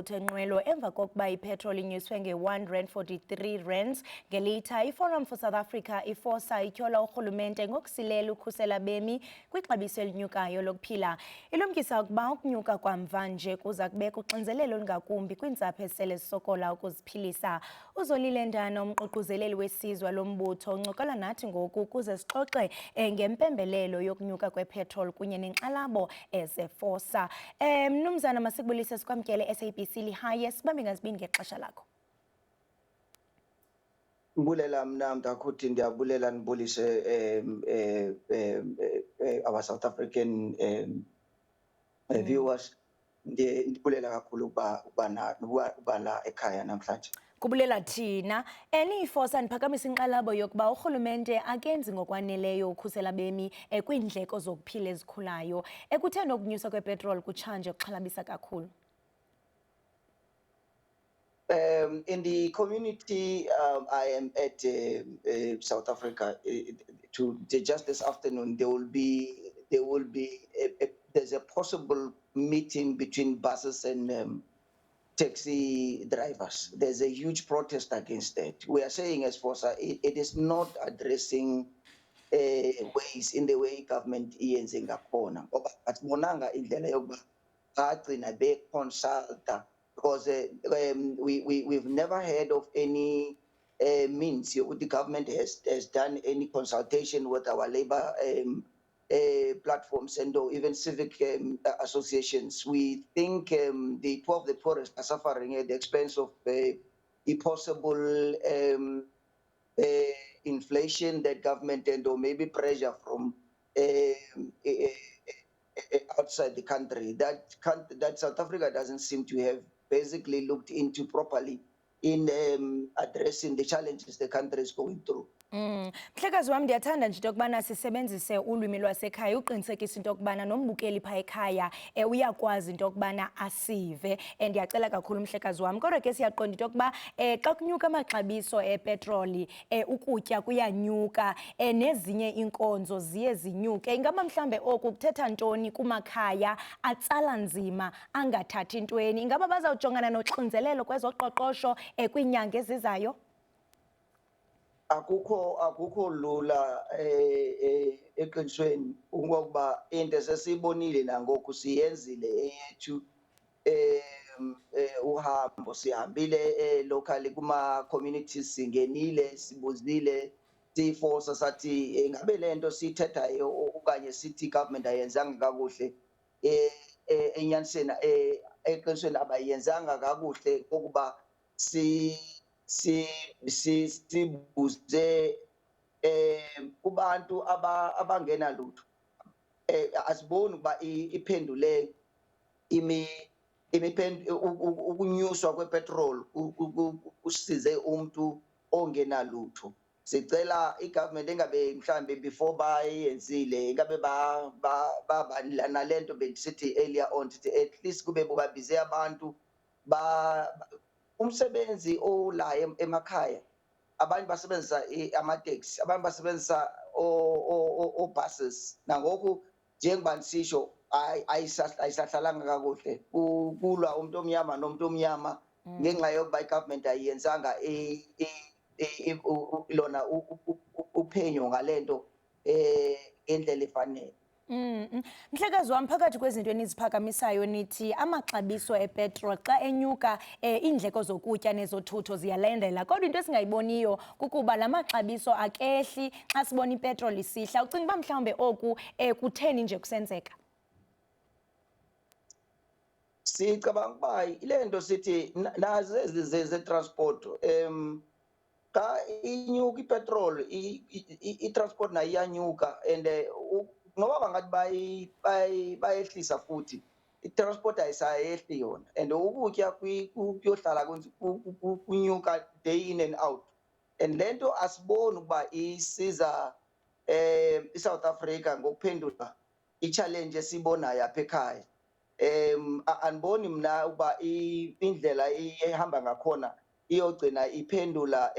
amafutha enqwelo emva kokuba ipetrol inyuswe nge-R1.43 ngelitha. IForum for South Africa iFOSA ityhola urhulumente ngokusilela ukhusela bemi kwixabiso elinyukayo lokuphila. Ilumkisa ukuba ukunyuka kwamva nje kuza kubeka uxinzelelo olungakumbi kwiintsapho esele zisokola ukuziphilisa. Uzolile Ndana, umququzeleli wesizwe lombutho, uncokola nathi ngoku ukuze sixoxe ngempembelelo yokunyuka kwepetrol kunye nenkxalabo zeFOSA. Mnumzana, masikubulise sikwamkele SABC Lihaye, sibambe ngazibini ngexesha lakho. Mbulela mna mntakuthi ndiyabulela nibulise our South African viewers. Ndibulela kakhulu ukuba la ekhaya namhlanje. Kubulela thina. NiFOSA niphakamisa inkxalabo yokuba urhulumente akenzi ngokwaneleyo ukhusela bemi kwiindleko zokuphila ezikhulayo. Kutheni ukunyusa kwepetrol kutshanje kuxhalabisa kakhulu? In the community, I am at South Africa. Just this afternoon, there's a possible meeting between buses and taxi drivers. There's a huge protest against that. We are saying as FOSA, it is not addressing ways in the way government is in Gapona. But monanga indlela yokuba agcina be consulta, because we've never heard of any means the government has done any consultation with our labor platforms and or even civic associations. We think the poor of the poorest are suffering at the expense of a possible inflation that government and or maybe pressure from outside the country that South Africa doesn't seem to have basically looked into properly in addressing the challenges the country is going through. Mhlekazi wami, ndiyathanda nje into yokubana sisebenzise ulwimi lwasekhaya uqinisekisa into yokubana nombukeli phaa ekhaya uyakwazi into yokubana asive. Ndiyacela kakhulu mhlekazi wami, kodwa ke siyaqonda into yokuba xa kunyuka amaxabiso epetroli ukutya kuyanyuka nezinye iinkonzo ziye zinyuke. Ingaba mhlambe oku kuthetha ntoni kumakhaya atsala nzima angathathi ntweni? Ingaba bazawujongana noxinzelelo kwezoqoqosho kwiinyanga ezizayo? Akukho lula eqinisweni ngokuba into esesibonile nangoku siyenzile eyethu uhambo sihambile locally kuma communities, singenile sibuzile siFOSA sathi ngabe lento sithethayo okanye sithi government ayenzanga kakuhle enyaniseni eqinisweni abayenzanga kakuhle ukuba sibuze kubantu abangena lutho asiboni ukuba iphendule ukunyuswa kwepetrol kusize umuntu ongena lutho. Sicela igovernment engabe mhlambe before bayenzile ngabe nalento besithi earlier on at least kube babize abantu umsebenzi ola emakhaya. Abanye basebenzisa ama-taxi, abanye basebenzisa o-buses. Nangoku njengoba nisisho ayisahlalanga kakuhle kulwa umuntu omnyama nomuntu omnyama ngenxa yokuba igovernment ayiyenzanga lona uphenyo ngalento ngendlela efanele. Mhlekazi wami, phakathi kwezinto eniziphakamisayo nithi amaxabiso epetrol xa enyuka iindleko zokutya nezothutho ziyalandela, kodwa into esingayiboniyo kukuba la maxabiso akehli xa sibona ipetrol isihla. Ucinga uba mhlawumbe oku kutheni nje kusenzeka? Sicabanga uba ile nto sithi nazo ezi ze-transport xa inyuka ipetrol i-transport nayo iyanyuka and ngoba bangathi bayehlisa futhi i-transport ayisayehli yona and ukutya kuyohlala kunyuka day in and out, and lento asiboni ukuba isiza iSouth Africa ngokuphendula i-challenge esibonayo apha ekhaya. Aniboni mna ukuba indlela ehamba ngakhona iyogcina iphendula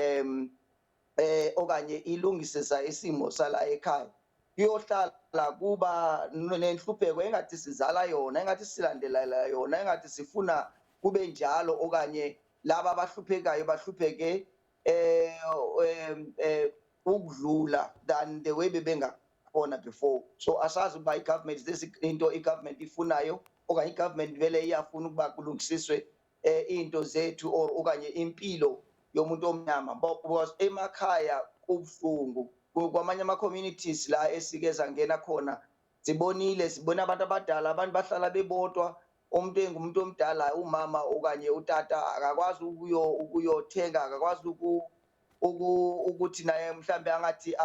okanye ilungisisa isimo sala ekhaya. Kuyohlala kuba nenhlupheko engathi sizala yona, engathi silandelela yona, engathi sifuna kube njalo okanye laba abahluphekayo bahlupheke ukudlula than the way bebengakhona before. So asazi ukuba i-government is this into i-government ifunayo okanye i-government vele iyafuna ukuba kulungisiswe into zethu or okanye impilo yomuntu omnyama because emakhaya kubuhlungu kwamanye ama-communities la esike sangena khona sibona abantu abadala abantu bahlala bebodwa umuntu engumuntu omdala umama okanye utata akakwazi ukuyothenga akakwazi ukuthi naye mhlambe angathi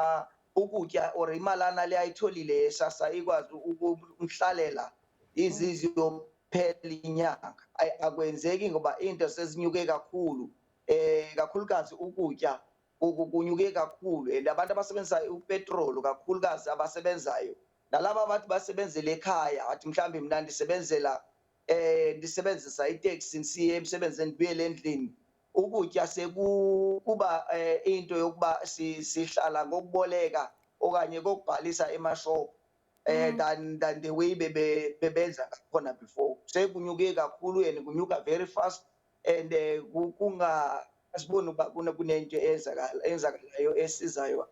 ukutya or imalana le ayitholile esasa ikwazi ukumhlalela izizwe phela inyanga akwenzeki ngoba into sezinyuke kakhulu kakhulukazi ukutya kunyuke kakhulu and abantu abasebenzisa upetrol kakhulukazi abasebenzayo nalabo abathi basebenzele ekhaya athi mhlambe mina ndisebenzisa itaxi nisiye emsebenzini ndibuyele endlini ukutya sekuba into yokuba sihlala ngokuboleka okanye kokubhalisa emashop than the way bebenza khona before sekunyuke kakhulu and kunyuka very fast and asiboni ukuba kunento enzakalayo esizayo.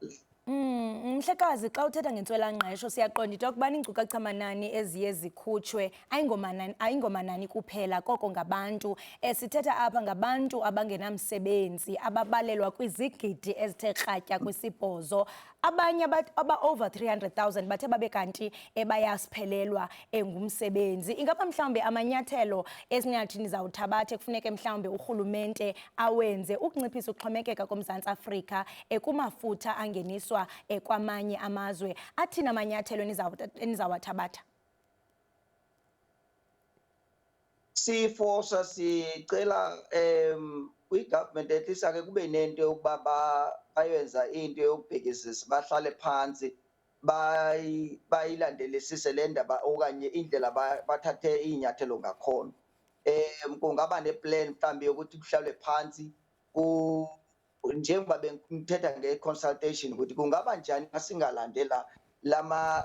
Mhlekazi xa uthetha ngentswelangqesho siyaqonda into yokubana iinkcukacha-manani eziye zikhutshwe ayingomanani kuphela koko ngabantu. Sithetha apha ngabantu abangenamsebenzi ababalelwa kwizigidi ezithe kratya kwisibhozo. Abanye aba-over 300,000 bathe babe kanti bayasiphelelwa ngumsebenzi. Ingaba mhlawumbe amanyathelo esinyathi nizawuthabathe kufuneke mhlawumbe urhulumente awenze ukunciphisa uxhomekeka koMzantsi Afrika kumafutha angeniswa kwamanye amazwe? Athina amanyathelo enizawathabatha? Sifosa sicela kwi-government at least ake kube nento yokuba bayenza into yokubhekisisa bahlale phansi bayilandelisise le ndaba okanye indlela bathathe iy'nyathelo ngakhona. Kungaba neplan mhlambe yokuthi kuhlalwe phansi njengoba bengithetha nge-consultation ukuthi kungaba njani masingalandela lama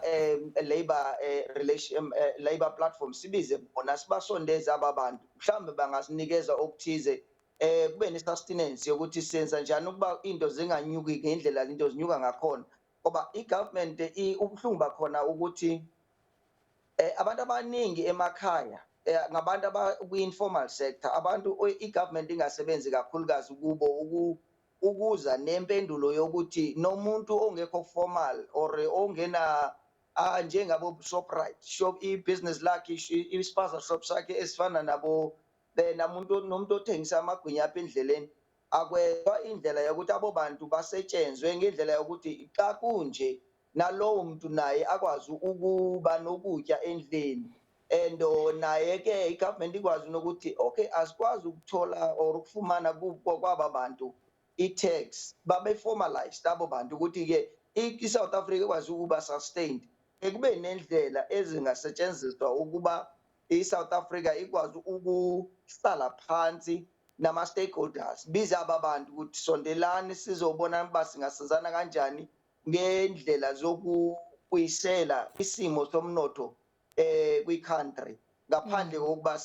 labor platform sibize bona sibasondeze abantu mhlambe bangasinikeza okuthize kube ne-sustenance yokuthi senza njani ukuba into zinganyuki ngendlela into zinyuka ngakhona ngoba i-government ubuhlungu bakhona ukuthi abantu abaningi emakhaya ngabantu abakwi-informal sector abantu i-government ingasebenzi kakhulukazi kubo ukuza nempendulo yokuthi nomuntu ongekho formal or ongena njengabo Shoprite shop i-business lakhe i-spaza shop sakhe esifana nabo nomuntu othengisa amagwinya apha endleleni akwezwa indlela yokuthi abo bantu basetshenzwe ngendlela yokuthi xa kunje nalowo muntu naye akwazi ukuba nokutya endlini and naye ke i-government ikwazi nokuthi okay asikwazi ukuthola or ukufumana kwaba bantu i-tax babe formalized abo bantu ukuthi ke i-South Africa ikwazi ukuba sustained kube nendlela ezingasetshenziswa ukuba i-South Africa ikwazi ukuhlala phansi nama-stakeholders bize aba bantu ukuthi sondelani sizobona ukuba singasizana kanjani ngendlela zokubuyisela isimo somnotho kwi-country ngaphandle kokuba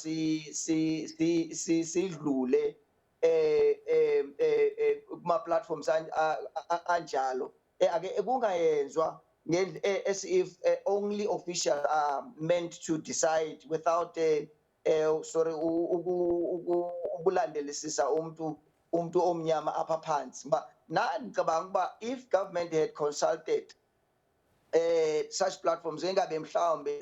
sidlule kuma-platforms anjalo ake kungayenzwa as if only officials are meant to decide without ukulandelisisa umuntu omnyama apha phansi nani ngicabanga ukuba if government had consulted such platforms engabe mhlawumbe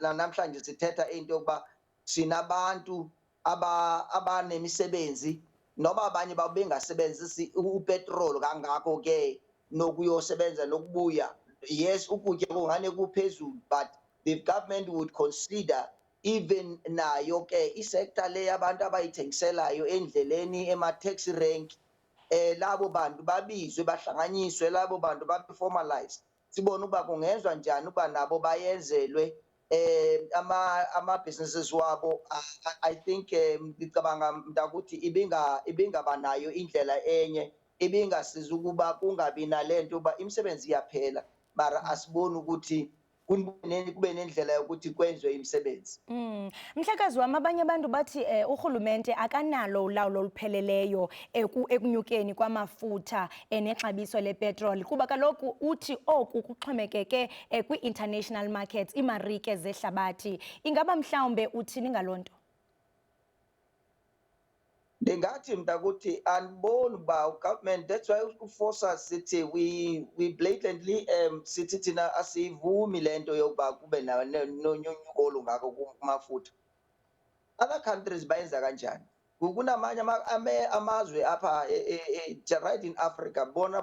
namhlanje sithetha into yokuba sinabantu abanemisebenzi noma abanye bengasebenzisi upetrol kangakho ke nokuyosebenza nokubuya yes ukutya kungane kuphezulu but the government would consider even nayo ke isector le yabantu abayithengiselayo endleleni ema-taxi rank labo bantu babizwe bahlanganyiswe labo bantu babe formalized sibone ukuba kungenzwa njani ukuba nabo bayenzelwe ama-businesses wabo. I think ngicabanga mntakuthi ibingaba nayo indlela enye ibingasiza ukuba kungabi nalento uba imisebenzi iyaphela mara asiboni ukuthi kube nendlela yokuthi kwenziwe imisebenzi. Mhlekazi wami, abanye abantu bathi urhulumente akanalo ulawulo olupheleleyo ekunyukeni kwamafutha nexabiso lepetroli, kuba kaloku uthi oku kuxhomekeke kwi-international markets, iimarike zehlabathi. Ingaba mhlawumbe uthini ngaloo nto? Ndingathi mntakuthi andiboni uba ugovernment, that's why uForsa sithi we blatantly sithi thina asiyivumi le nto yokuba kube nonyuko olungako kumafutha. Other countries bayenza kanjani? Kunamanye amazwe apha right in Africa bona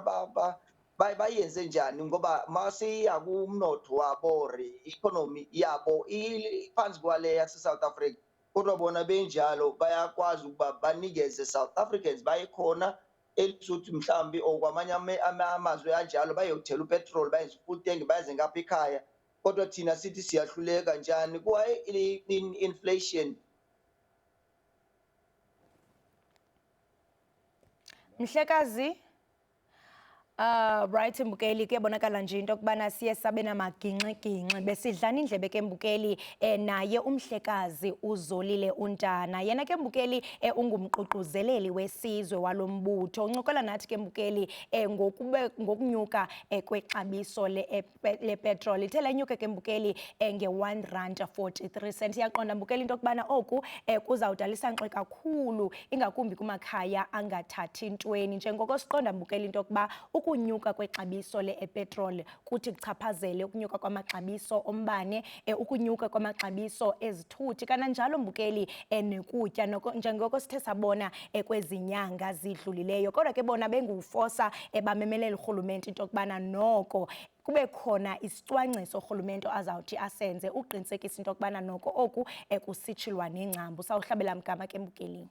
bayenze njani, ngoba masiya kumnotho wabo or economy yabo iphansi kwale yase-South Africa, kodwa bona benjalo bayakwazi ukuba banikeze South Africans bayekhona elisuthi mhlambi or kwamanye amazwe anjalo bayothela upetrol, bayenze full tank, bayenze ngapha ekhaya, kodwa thina sithi siyahluleka njani kuwa inflation. Mhlekazi, right Mbukeli, kuyabonakala nje into yokubana siye sabe namaginxe-ginxe. Besidlana indlebe ke Mbukeli naye umhlekazi uZolile uNtana. Yena ke Mbukeli ungumququzeleli wesizwe walo mbutho. Uncokola nathi ke Mbukeli ngokunyuka kwexabiso lepetroli. Ithe lanyuka ke Mbukeli nge-R1.43. Iyaqonda Mbukeli into yokubana oku kuzawudalisa nkqe kakhulu, ingakumbi kumakhaya angathathi ntweni. Njengoko siqonda Mbukeli into yokuba ukunyuka kwexabiso lepetroli kuthi kuchaphazele ukunyuka kwamaxabiso ombane, ukunyuka kwamaxabiso ezithuthi, kananjalo Mbukeli nokutya, njengoko sithe sabona kwezi nyanga zidlulileyo. Kodwa ke bona benguForsa bamemelela urhulumente into yokubana noko kube khona isicwangciso urhulumente azawuthi asenze uqinisekisa into yokubana noko oku kusitshilwa nengcambu. Sawuhlabela mgama ke Mbukeli.